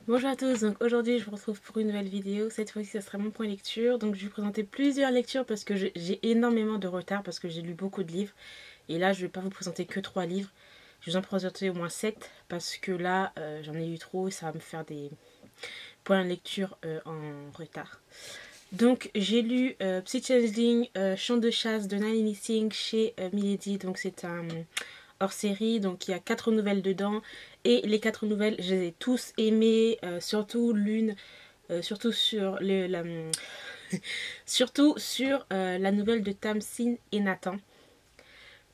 Bonjour à tous, donc aujourd'hui je vous retrouve pour une nouvelle vidéo. Cette fois-ci ça sera mon point lecture. Donc je vais vous présenter plusieurs lectures parce que j'ai énormément de retard parce que j'ai lu beaucoup de livres. Et là je vais pas vous présenter que 3 livres. Je vais vous en présenter au moins 7 parce que là j'en ai lu trop et ça va me faire des points de lecture en retard. Donc j'ai lu Psy Changeling, Chant de chasse de Nine Missing chez Milady. Donc c'est un hors série, donc il y a 4 nouvelles dedans et les 4 nouvelles je les ai tous aimées, surtout l'une, surtout sur surtout sur la nouvelle de Tamsin et Nathan,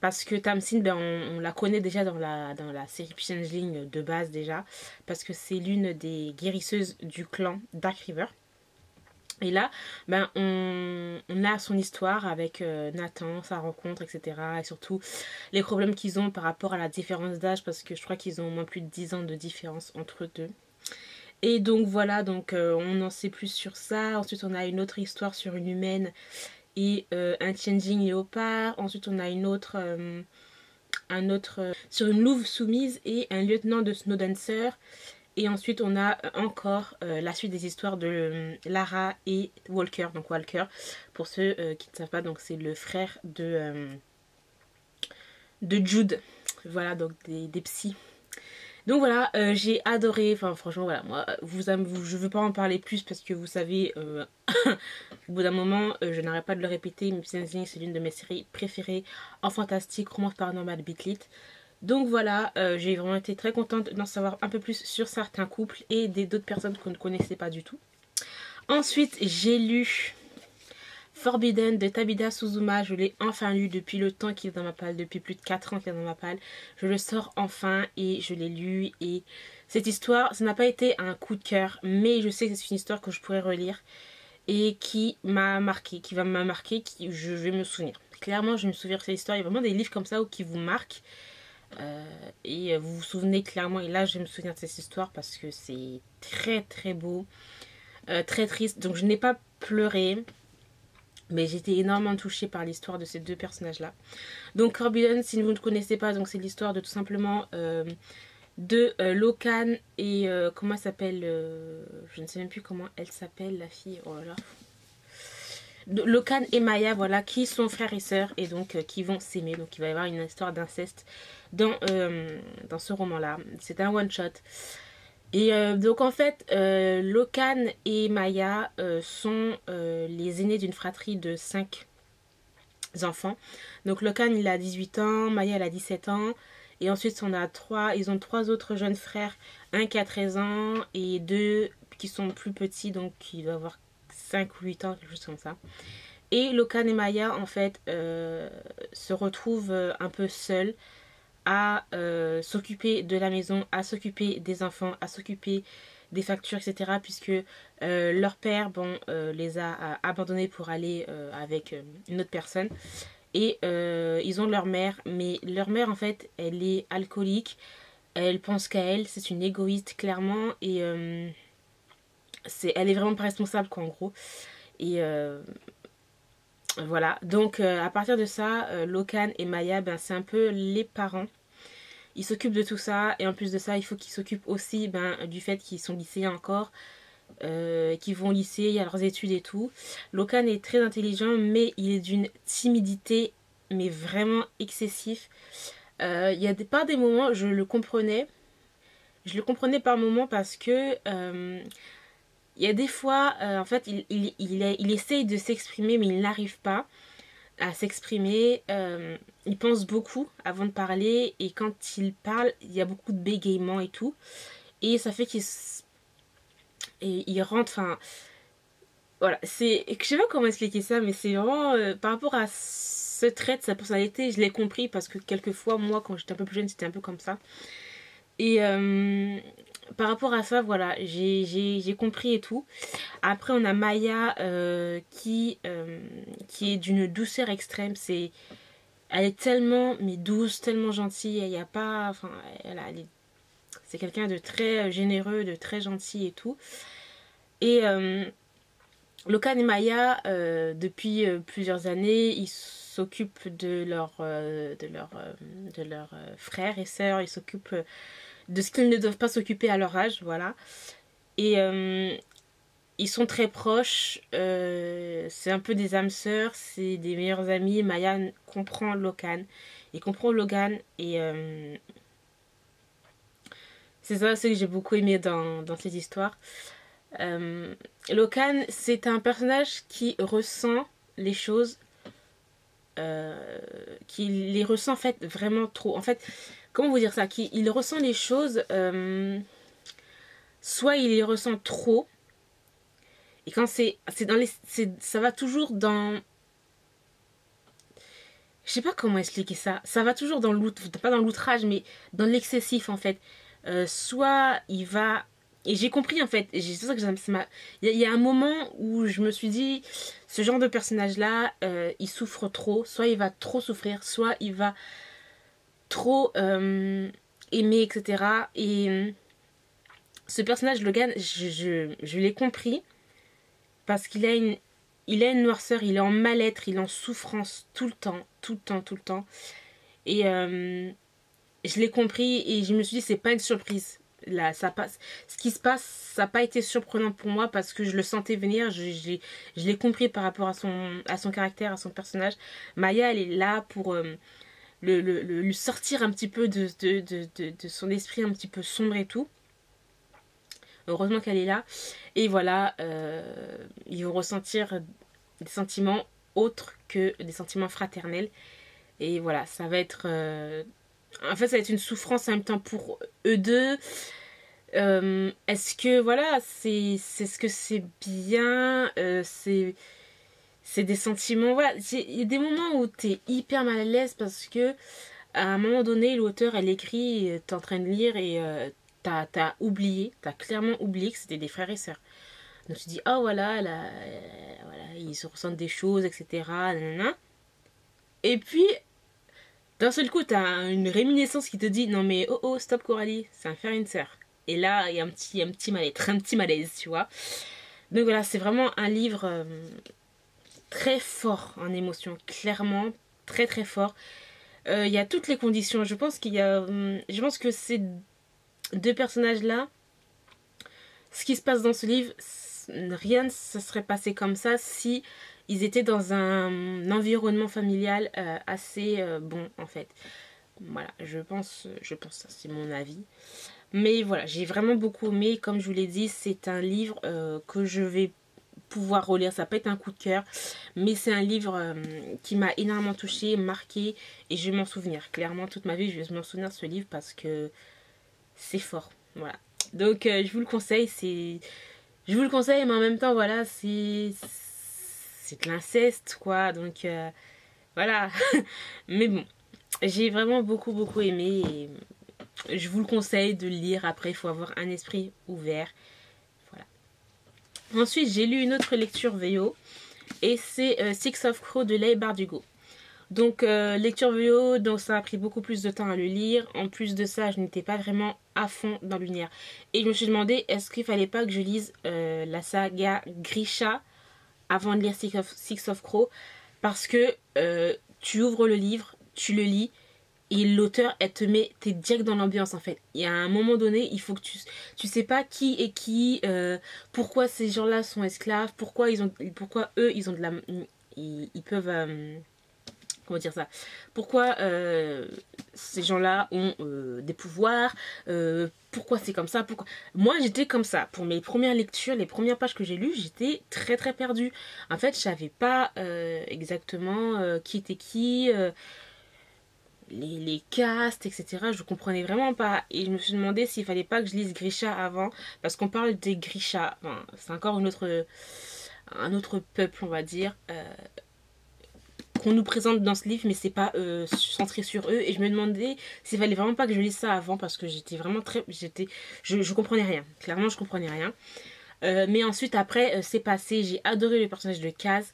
parce que Tamsin ben, on la connaît déjà dans la série Changeling de base déjà, parce que c'est l'une des guérisseuses du clan Dark River. Et là, ben, on a son histoire avec Nathan, sa rencontre, etc. Et surtout les problèmes qu'ils ont par rapport à la différence d'âge, parce que je crois qu'ils ont au moins plus de 10 ans de différence entre eux deux. Et donc voilà, donc on en sait plus sur ça. Ensuite on a une autre histoire sur une humaine et un changing léopard. Ensuite on a une autre, sur une louve soumise et un lieutenant de Snowdancer. Et ensuite on a encore la suite des histoires de Lara et Walker. Donc Walker, pour ceux qui ne savent pas, donc c'est le frère de Jude. Voilà, donc des psys. Donc voilà, j'ai adoré, enfin franchement voilà, moi je veux pas en parler plus parce que vous savez, au bout d'un moment, je n'arrête pas de le répéter, mais c'est l'une de mes séries préférées en fantastique, romance paranormale, bitlit. Donc voilà, j'ai vraiment été très contente d'en savoir un peu plus sur certains couples et d'autres personnes qu'on ne connaissait pas du tout. Ensuite, j'ai lu Forbidden de Tabitha Suzuma. Je l'ai enfin lu depuis le temps qu'il est dans ma palle, depuis plus de 4 ans qu'il est dans ma palle. Je le sors enfin et je l'ai lu. Et cette histoire, ça n'a pas été un coup de cœur, mais je sais que c'est une histoire que je pourrais relire et qui m'a marqué, qui va me marquer, je vais me souvenir. Clairement, je vais me souvenir de cette histoire. Il y a vraiment des livres comme ça qui vous marquent. Et vous vous souvenez clairement, et là je me souviens de cette histoire parce que c'est très très beau, très triste. Donc je n'ai pas pleuré, mais j'étais énormément touchée par l'histoire de ces deux personnages là. Donc Forbidden, si vous ne connaissez pas, donc c'est l'histoire de tout simplement de Locan et comment elle s'appelle, je ne sais même plus comment elle s'appelle la fille, oh là là. Locan et Maya, voilà, qui sont frères et sœurs et donc qui vont s'aimer. Donc il va y avoir une histoire d'inceste dans ce roman-là. C'est un one-shot. Et donc en fait, Locan et Maya sont les aînés d'une fratrie de 5 enfants. Donc Locan il a 18 ans, Maya elle a 17 ans. Et ensuite ils ont 3 autres jeunes frères, un qui a 13 ans et 2 qui sont plus petits, donc qui doivent avoir 5 ou 8 ans, quelque chose comme ça. Et Locan et Maya en fait se retrouvent un peu seuls à s'occuper de la maison, à s'occuper des enfants, à s'occuper des factures, etc. Puisque leur père les a abandonnés pour aller avec une autre personne. Et ils ont leur mère, mais leur mère en fait elle est alcoolique, elle pense qu'à elle, c'est une égoïste clairement, et elle est vraiment pas responsable quoi en gros. Et voilà, donc à partir de ça, Locan et Maya, ben, c'est un peu les parents. Ils s'occupent de tout ça, et en plus de ça, il faut qu'ils s'occupent aussi du fait qu'ils sont lycéens encore, qu'ils vont au lycée, il y a leurs études et tout. Locan est très intelligent, mais il est d'une timidité, mais vraiment excessif. Il y a pas des moments, je le comprenais par moments parce que il y a des fois, en fait, il essaye de s'exprimer, mais il n'arrive pas à s'exprimer. Il pense beaucoup avant de parler, et quand il parle, il y a beaucoup de bégaiements et tout. Et ça fait il rentre, enfin... Voilà, je sais pas comment expliquer ça, mais c'est vraiment... par rapport à ce trait de sa personnalité, je l'ai compris parce que quelquefois, moi, quand j'étais un peu plus jeune, c'était un peu comme ça. Et par rapport à ça, voilà, j'ai compris et tout. Après, on a Maya qui est d'une douceur extrême. Elle est tellement mais douce, tellement gentille. Il n'y a pas... Enfin, c'est quelqu'un de très généreux, de très gentil et tout. Et Locan et Maya, depuis plusieurs années, ils s'occupent de leurs frères et sœurs. Ils s'occupent de ce qu'ils ne doivent pas s'occuper à leur âge, voilà. Et ils sont très proches, c'est un peu des âmes sœurs, c'est des meilleurs amis. Maya comprend Locan, il comprend Logan, et c'est ça ce que j'ai beaucoup aimé dans cette histoire. Locan, c'est un personnage qui ressent les choses, qui les ressent en fait vraiment trop. En fait, comment vous dire ça, il ressent les choses, soit il les ressent trop, et quand c'est dans les, ça va toujours dans, je sais pas comment expliquer ça. Ça va toujours dans pas dans l'outrage, mais dans l'excessif en fait. Soit il va, et j'ai compris en fait. C'est ça que il y a un moment où je me suis dit, ce genre de personnage là, il souffre trop. Soit il va trop souffrir, soit il va trop aimer, etc. Et ce personnage Logan, je l'ai compris parce qu'il a une noirceur, il est en mal-être, il est en souffrance tout le temps, tout le temps, tout le temps. Et je l'ai compris et je me suis dit, c'est pas une surprise. Là, ça passe. Ce qui se passe, ça n'a pas été surprenant pour moi parce que je le sentais venir. Je l'ai compris par rapport à son caractère, à son personnage. Maya, elle est là pour lui sortir un petit peu de son esprit un petit peu sombre et tout. Heureusement qu'elle est là. Et voilà, ils vont ressentir des sentiments autres que des sentiments fraternels. Et voilà, ça va être... en fait, ça va être une souffrance en même temps pour eux deux. Est-ce que, voilà, c'est ce que c'est bien, c'est des sentiments... Voilà, il y a des moments où t'es hyper mal à l'aise parce que à un moment donné, l'auteur, elle écrit, t'es en train de lire et t'as oublié, t'as clairement oublié que c'était des frères et sœurs. Donc tu dis, oh voilà, là, voilà, ils se ressentent des choses, etc. Nanana. Et puis, d'un seul coup, t'as une réminiscence qui te dit, non mais oh oh, stop Coralie, c'est un frère et une sœur. Et là, il y a un petit mal-être, un petit malaise, tu vois. Donc voilà, c'est vraiment un livre très fort en émotion, clairement, très très fort. Il y a toutes les conditions. Je pense je pense que ces deux personnages-là, ce qui se passe dans ce livre, rien ne se serait passé comme ça si ils étaient dans un environnement familial assez bon en fait. Voilà, je pense ça, c'est mon avis. Mais voilà, j'ai vraiment beaucoup aimé. Comme je vous l'ai dit, c'est un livre que je vais pouvoir relire. Ça peut être un coup de cœur, mais c'est un livre qui m'a énormément touchée, marqué, et je vais m'en souvenir. Clairement, toute ma vie, je vais m'en souvenir de ce livre parce que c'est fort. Voilà. Donc, je vous le conseille. Je vous le conseille, mais en même temps, voilà, c'est de l'inceste, quoi. Donc, voilà. Mais bon, j'ai vraiment beaucoup, beaucoup aimé. Et je vous le conseille de le lire. Après, il faut avoir un esprit ouvert. Voilà. Ensuite, j'ai lu une autre lecture VO. Et c'est Six of Crow de Leigh Bardugo. Donc, lecture VO, donc ça a pris beaucoup plus de temps à le lire. En plus de ça, je n'étais pas vraiment à fond dans l'univers. Et je me suis demandé, est-ce qu'il fallait pas que je lise la saga Grisha avant de lire Six of Crow? Parce que tu ouvres le livre, tu le lis, et l'auteur, elle te met, t'es direct dans l'ambiance en fait. Il y a un moment donné, il faut que tu sais pas qui est qui, pourquoi ces gens-là sont esclaves, pourquoi eux, ils ont de la... Ils peuvent... comment dire ça, pourquoi ces gens-là ont des pouvoirs, pourquoi c'est comme ça, pourquoi... Moi j'étais comme ça, pour mes premières lectures, les premières pages que j'ai lues, j'étais très très perdue. En fait je savais pas exactement qui était qui, les castes, etc. Je comprenais vraiment pas, et je me suis demandé s'il fallait pas que je lise Grisha avant, parce qu'on parle des Grisha, enfin, c'est encore un autre peuple on va dire, qu'on nous présente dans ce livre, mais c'est pas centré sur eux. Et je me demandais s'il fallait vraiment pas que je lise ça avant, parce que j'étais vraiment je comprenais rien. Clairement, je comprenais rien. Mais ensuite, après, c'est passé. J'ai adoré le personnage de Kaz.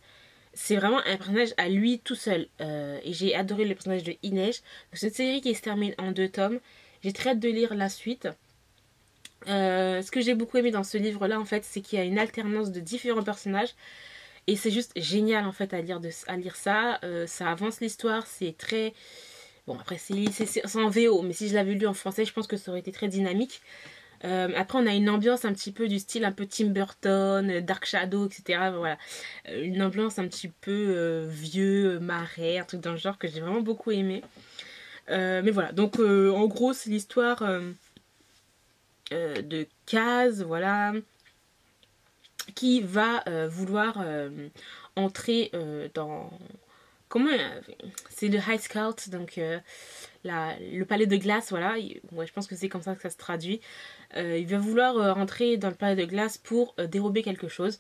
C'est vraiment un personnage à lui tout seul. Et j'ai adoré le personnage de Inej. C'est une série qui se termine en 2 tomes. J'ai très hâte de lire la suite. Ce que j'ai beaucoup aimé dans ce livre-là, en fait, c'est qu'il y a une alternance de différents personnages. Et c'est juste génial en fait à lire ça. Ça avance l'histoire, c'est très... Bon après c'est en VO, mais si je l'avais lu en français, je pense que ça aurait été très dynamique. Après on a une ambiance un petit peu du style un peu Tim Burton, Dark Shadow, etc. Voilà. Une ambiance un petit peu vieux, marais, un truc dans le genre que j'ai vraiment beaucoup aimé. Mais voilà, donc en gros c'est l'histoire de Kaz, voilà, qui va vouloir entrer dans... Comment c'est le High Scout, donc le palais de glace, voilà. Ouais, je pense que c'est comme ça que ça se traduit. Il va vouloir rentrer dans le palais de glace pour dérober quelque chose.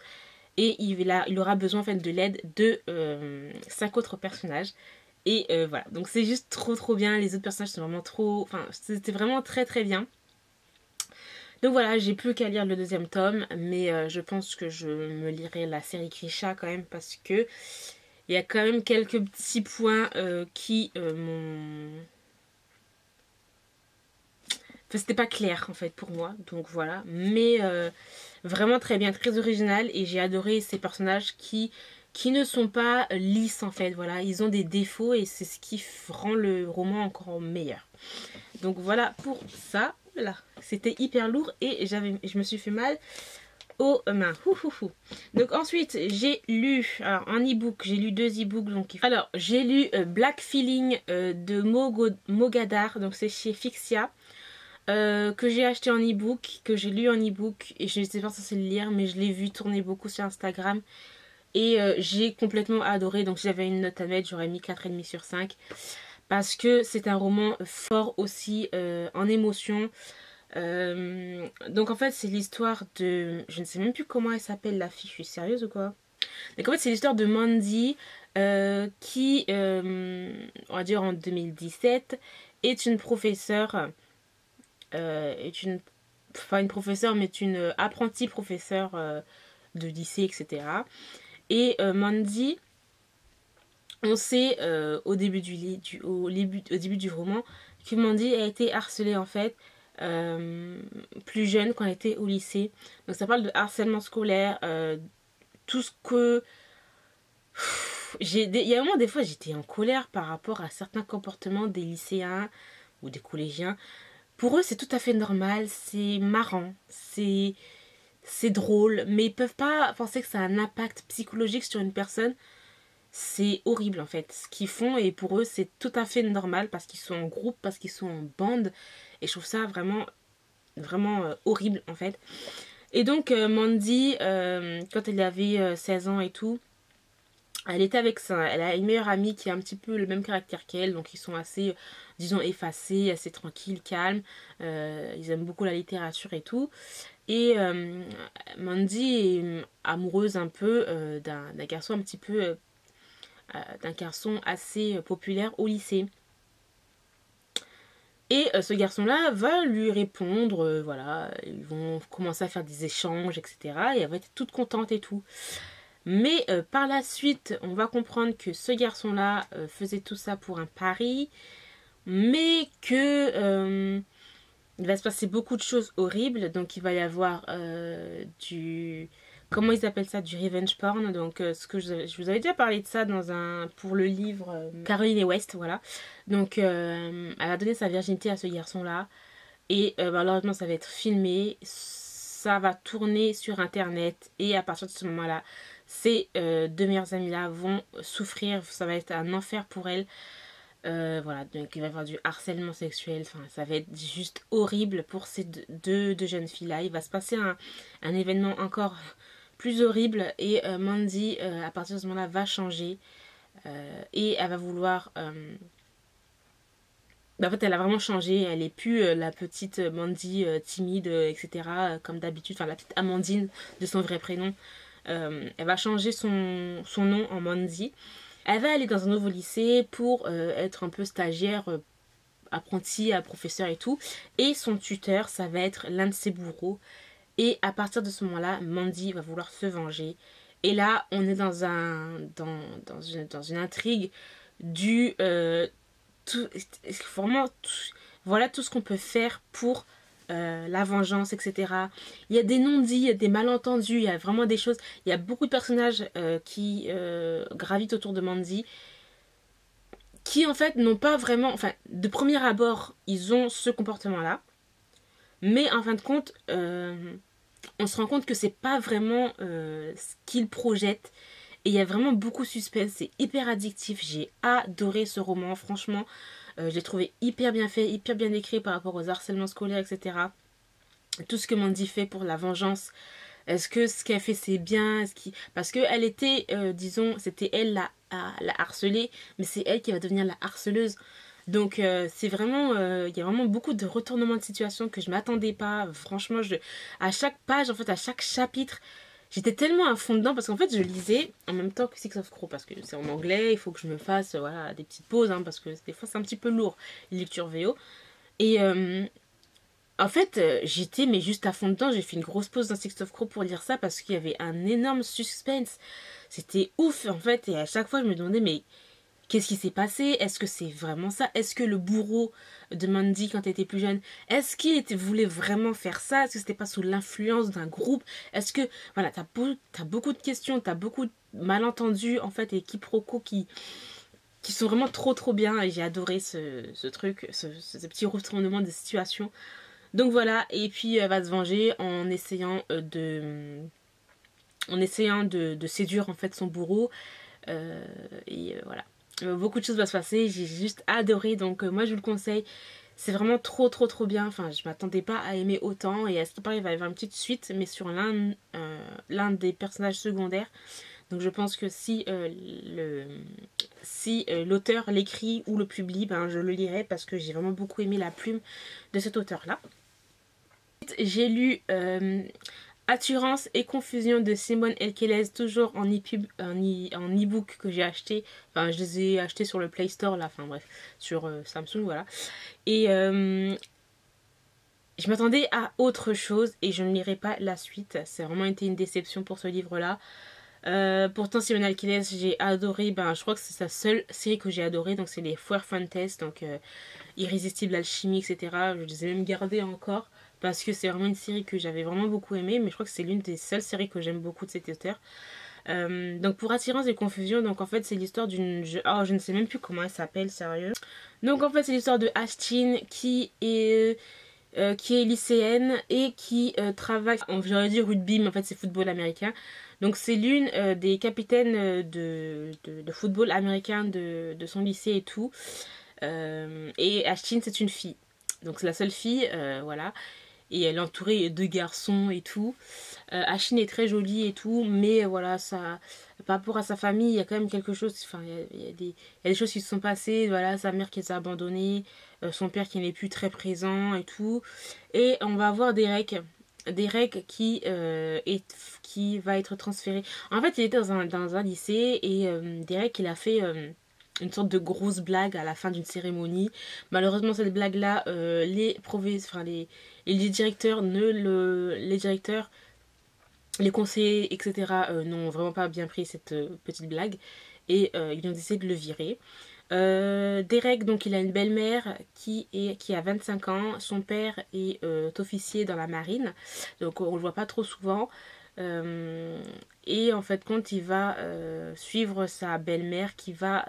Et il aura besoin en fait de l'aide de 5 autres personnages. Et voilà, donc c'est juste trop bien. Les autres personnages sont vraiment trop... Enfin, c'était vraiment très bien. Donc voilà, j'ai plus qu'à lire le deuxième tome. Mais je pense que je me lirai la série Grisha quand même. Parce que il y a quand même quelques petits points qui m'ont... Enfin, c'était pas clair en fait pour moi. Donc voilà. Mais vraiment très bien, très original. Et j'ai adoré ces personnages qui ne sont pas lisses en fait. Voilà, ils ont des défauts et c'est ce qui rend le roman encore meilleur. Donc voilà pour ça. Voilà, c'était hyper lourd et je me suis fait mal aux mains. Donc ensuite j'ai lu, alors en e-book, j'ai lu 2 e-books. Alors j'ai lu Black Feeling de Mogadar, donc c'est chez Fixia. Que j'ai acheté en e-book, que j'ai lu en e-book et je ne sais pas censée le lire mais je l'ai vu tourner beaucoup sur Instagram et j'ai complètement adoré. Donc si j'avais une note à mettre, j'aurais mis 4,5 sur 5 parce que c'est un roman fort aussi en émotion. Donc en fait c'est l'histoire de... Je ne sais même plus comment elle s'appelle la fille, je suis sérieuse ou quoi? Donc en fait c'est l'histoire de Mandy qui, on va dire en 2017, est une professeure... pas une professeure mais une apprentie professeure de lycée, etc. Et Mandy, on sait au début du roman que Mandy a été harcelée en fait plus jeune quand elle était au lycée. Donc ça parle de harcèlement scolaire, tout ce que... Il y a un moment des fois j'étais en colère par rapport à certains comportements des lycéens ou des collégiens. Pour eux, c'est tout à fait normal, c'est marrant, c'est drôle, mais ils peuvent pas penser que ça a un impact psychologique sur une personne. C'est horrible en fait ce qu'ils font et pour eux, c'est tout à fait normal parce qu'ils sont en groupe, parce qu'ils sont en bande et je trouve ça vraiment horrible en fait. Et donc Mandy, quand elle avait 16 ans et tout, elle était avec ça. Elle a une meilleure amie qui a un petit peu le même caractère qu'elle. Donc ils sont assez, disons, effacés, assez tranquilles, calmes. Ils aiment beaucoup la littérature et tout. Et Mandy est amoureuse un peu d'un garçon un petit peu... d'un garçon assez populaire au lycée. Et ce garçon-là va lui répondre, voilà, ils vont commencer à faire des échanges, etc. Et elle va être toute contente et tout. Mais par la suite, on va comprendre que ce garçon-là faisait tout ça pour un pari, mais que il va se passer beaucoup de choses horribles. Donc il va y avoir du... Comment ils appellent ça? Du revenge porn. Donc ce que je vous avais déjà parlé de ça pour le livre Caroline et West, voilà. Donc elle va donner sa virginité à ce garçon-là. Et malheureusement ça va être filmé. Ça va tourner sur internet. Et à partir de ce moment-là, ces 2 meilleures amies là vont souffrir, ça va être un enfer pour elles. Voilà, donc il va y avoir du harcèlement sexuel, enfin ça va être juste horrible pour ces deux jeunes filles là. Il va se passer un événement encore plus horrible et Mandy à partir de ce moment là va changer et elle va vouloir en fait elle a vraiment changé, elle est plus la petite Mandy timide etc comme d'habitude, enfin la petite Amandine de son vrai prénom. Elle va changer son nom en Mandy. Elle va aller dans un nouveau lycée pour être un peu stagiaire, apprentie, professeur et tout. Et son tuteur, ça va être l'un de ses bourreaux. Et à partir de ce moment-là, Mandy va vouloir se venger. Et là, on est dans une intrigue du... voilà tout ce qu'on peut faire pour... la vengeance, etc. Il y a des non-dits, il y a des malentendus, il y a vraiment des choses. Il y a beaucoup de personnages qui gravitent autour de Mandy qui en fait n'ont pas vraiment... Enfin, de premier abord, ils ont ce comportement-là. Mais en fin de compte, on se rend compte que c'est pas vraiment ce qu'il projette. Et il y a vraiment beaucoup de suspense, c'est hyper addictif. J'ai adoré ce roman, franchement. Je l'ai trouvé hyper bien fait, hyper bien écrit par rapport aux harcèlements scolaires, etc. Tout ce que Mandy fait pour la vengeance. Est-ce que ce qu'elle fait c'est bien? Parce qu'elle était, disons, c'était elle la harcelée, mais c'est elle qui va devenir la harceleuse. Donc c'est vraiment, il y a vraiment beaucoup de retournements de situation que je m'attendais pas. Franchement, à chaque page, en fait, à chaque chapitre, j'étais tellement à fond dedans parce qu'en fait je lisais en même temps que Six of Crow parce que c'est en anglais, il faut que je me fasse voilà, des petites pauses hein, parce que des fois c'est un petit peu lourd, les lectures VO. Et en fait, j'étais mais juste à fond dedans. J'ai fait une grosse pause dans Six of Crow pour lire ça parce qu'il y avait un énorme suspense. C'était ouf en fait. Et à chaque fois, je me demandais, mais qu'est-ce qui s'est passé? Est-ce que c'est vraiment ça? Est-ce que le bourreau de Mandy, quand elle était plus jeune, est-ce qu'il voulait vraiment faire ça? Est-ce que c'était pas sous l'influence d'un groupe? Est-ce que, voilà, t'as beaucoup de questions, t'as beaucoup de malentendus en fait et quiproquos qui sont vraiment trop bien. Et j'ai adoré ce truc, ce petit retournement de situation. Donc voilà, et puis elle va se venger en essayant de séduire en fait son bourreau. Voilà. Beaucoup de choses vont se passer, j'ai juste adoré, donc moi je vous le conseille. C'est vraiment trop bien. Enfin, je m'attendais pas à aimer autant. Et à ce qui paraît, il va y avoir une petite suite, mais sur l'un des personnages secondaires. Donc je pense que si l'auteur l'écrit ou le publie, ben, je le lirai parce que j'ai vraiment beaucoup aimé la plume de cet auteur-là. J'ai lu Assurance et Confusion de Simone Elkeles, toujours en e-book que j'ai acheté. Enfin, je les ai achetés sur le Play Store, là, enfin bref, sur Samsung, voilà. Et je m'attendais à autre chose et je ne lirai pas la suite. C'est vraiment été une déception pour ce livre-là. Pourtant, Simone Elkeles, j'ai adoré, ben, je crois que c'est sa seule série que j'ai adoré, donc c'est les Fuerfuentes, donc Irrésistible Alchimie, etc. Je les ai même gardées encore. Parce que c'est vraiment une série que j'avais vraiment beaucoup aimée. Mais je crois que c'est l'une des seules séries que j'aime beaucoup de cet auteur. Donc pour Attirance et Confusion, donc en fait c'est l'histoire d'une... Oh, je ne sais même plus comment elle s'appelle, sérieux. Donc en fait c'est l'histoire de Ashtin qui est lycéenne et qui travaille... J'aurais dit rugby, mais en fait c'est football américain. Donc c'est l'une des capitaines de football américain de son lycée et tout. Et Ashtin c'est une fille. Donc c'est la seule fille, voilà. Et elle est entourée de garçons et tout. Ashtin est très jolie et tout, mais voilà, ça, par rapport à sa famille, il y a quand même quelque chose, enfin, il y a des choses qui se sont passées, voilà, sa mère qui s'est abandonnée, son père qui n'est plus très présent et tout. Et on va avoir Derek qui va être transféré. En fait, il était dans un lycée et Derek, il a fait... une sorte de grosse blague à la fin d'une cérémonie. Malheureusement, cette blague-là, les directeurs, les conseillers, etc. N'ont vraiment pas bien pris cette petite blague. Et ils ont décidé de le virer. Derek, donc, il a une belle-mère qui a 25 ans. Son père est officier dans la marine. Donc, on le voit pas trop souvent. Et en fait compte il va suivre sa belle-mère qui va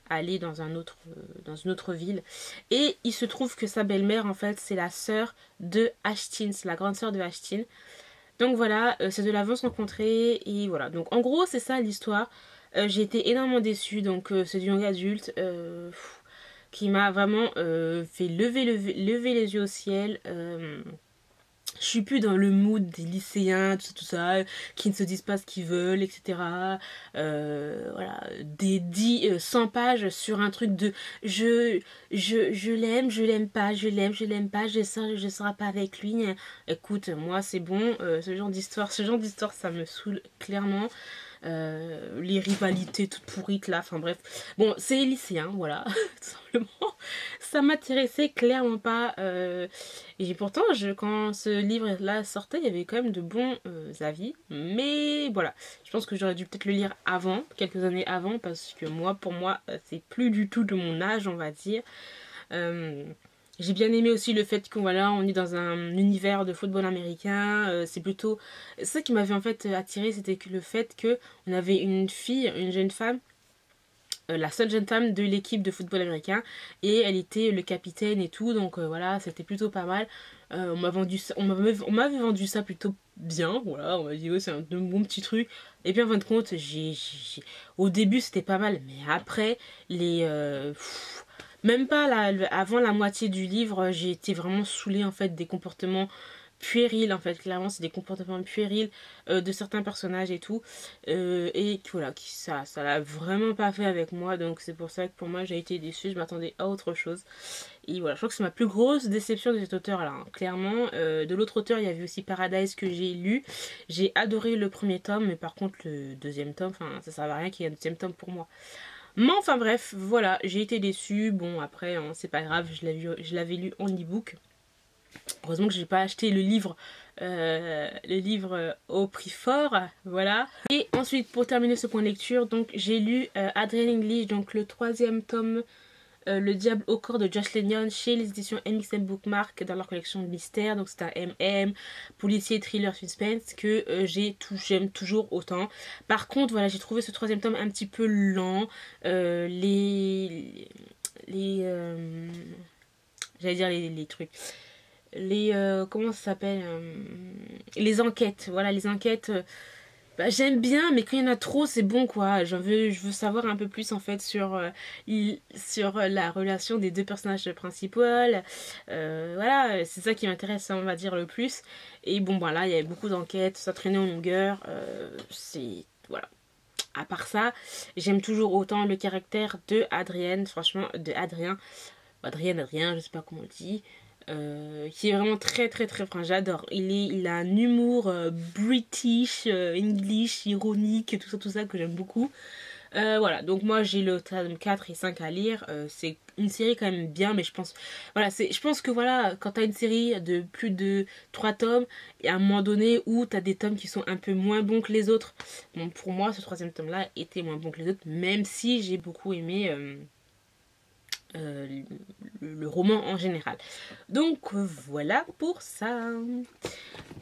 aller dans une autre ville et il se trouve que sa belle-mère en fait c'est la sœur de Ashtin, c'est la grande sœur de Ashtin. Donc voilà, ces deux-là vont se rencontrer et voilà, donc en gros c'est ça l'histoire. J'ai été énormément déçue, donc c'est du young adulte qui m'a vraiment fait lever les yeux au ciel. Je suis plus dans le mood des lycéens, tout ça, qui ne se disent pas ce qu'ils veulent, etc. Voilà, des 100 pages sur un truc de je l'aime, je l'aime pas, je l'aime pas, je serai pas avec lui. Écoute, moi c'est bon, ce genre d'histoire, ça me saoule clairement. Les rivalités toutes pourrites là, enfin bref. Bon, c'est lycéen, voilà, tout simplement. Ça m'intéressait clairement pas. Et pourtant, quand ce livre-là sortait, il y avait quand même de bons avis. Mais voilà, je pense que j'aurais dû peut-être le lire avant, quelques années avant, parce que pour moi, c'est plus du tout de mon âge, on va dire. J'ai bien aimé aussi le fait qu'on on est dans un univers de football américain. C'est plutôt ça qui m'avait en fait attiré, c'était que le fait que on avait une jeune femme, la seule jeune femme de l'équipe de football américain, et elle était le capitaine et tout, donc voilà, c'était plutôt pas mal. On m'avait vendu ça plutôt bien, voilà, on m'a dit ouais, c'est un bon petit truc. Et puis en fin de compte, au début c'était pas mal, mais après, même pas avant la moitié du livre, j'ai été vraiment saoulée en fait des comportements puérils, en fait, clairement c'est des comportements puérils de certains personnages et tout, et voilà, ça l'a vraiment pas fait avec moi, donc c'est pour ça que pour moi j'ai été déçue, je m'attendais à autre chose. Et voilà, je crois que c'est ma plus grosse déception de cet auteur-là, hein, clairement. De l'autre auteur, il y avait aussi Paradise que j'ai lu. J'ai adoré le premier tome, mais par contre le deuxième tome, enfin ça sert à rien qu'il y ait un deuxième tome pour moi. Mais enfin bref, voilà, j'ai été déçue. Bon après, hein, c'est pas grave, je l'avais lu en e-book. Heureusement que j'ai pas acheté le livre au prix fort, voilà. Et ensuite, pour terminer ce point de lecture, donc j'ai lu Adrienne English, donc le troisième tome, Le Diable au corps de Josh Lennon chez les éditions MXM Bookmark dans leur collection de mystères. Donc c'est un MM, policier, thriller, suspense que j'aime toujours autant. Par contre, voilà, j'ai trouvé ce troisième tome un petit peu lent. J'allais dire les trucs. Comment ça s'appelle, les enquêtes, voilà, les enquêtes, bah, j'aime bien, mais quand il y en a trop c'est bon quoi, je veux savoir un peu plus en fait sur la relation des deux personnages principaux, voilà, c'est ça qui m'intéresse, on va dire, le plus. Et bon voilà, il y avait beaucoup d'enquêtes, ça traînait en longueur, c'est voilà. À part ça, j'aime toujours autant le caractère de Adrienne, franchement, de Adrien, je sais pas comment on dit, qui est vraiment très très très, enfin j'adore. Il a un humour british, english, ironique, tout ça que j'aime beaucoup. Voilà, donc moi j'ai le tome 4 et 5 à lire. C'est une série quand même bien, mais je pense, voilà, je pense que voilà, quand t'as une série de plus de 3 tomes, il y a un moment donné où t'as des tomes qui sont un peu moins bons que les autres. Bon, pour moi, ce troisième tome-là était moins bon que les autres, même si j'ai beaucoup aimé le roman en général. Donc voilà pour ça.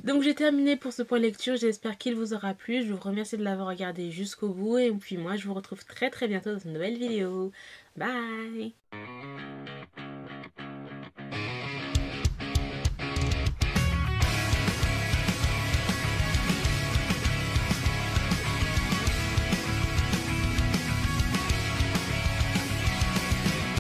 Donc j'ai terminé pour ce point lecture, j'espère qu'il vous aura plu, je vous remercie de l'avoir regardé jusqu'au bout et puis moi je vous retrouve très très bientôt dans une nouvelle vidéo. Bye.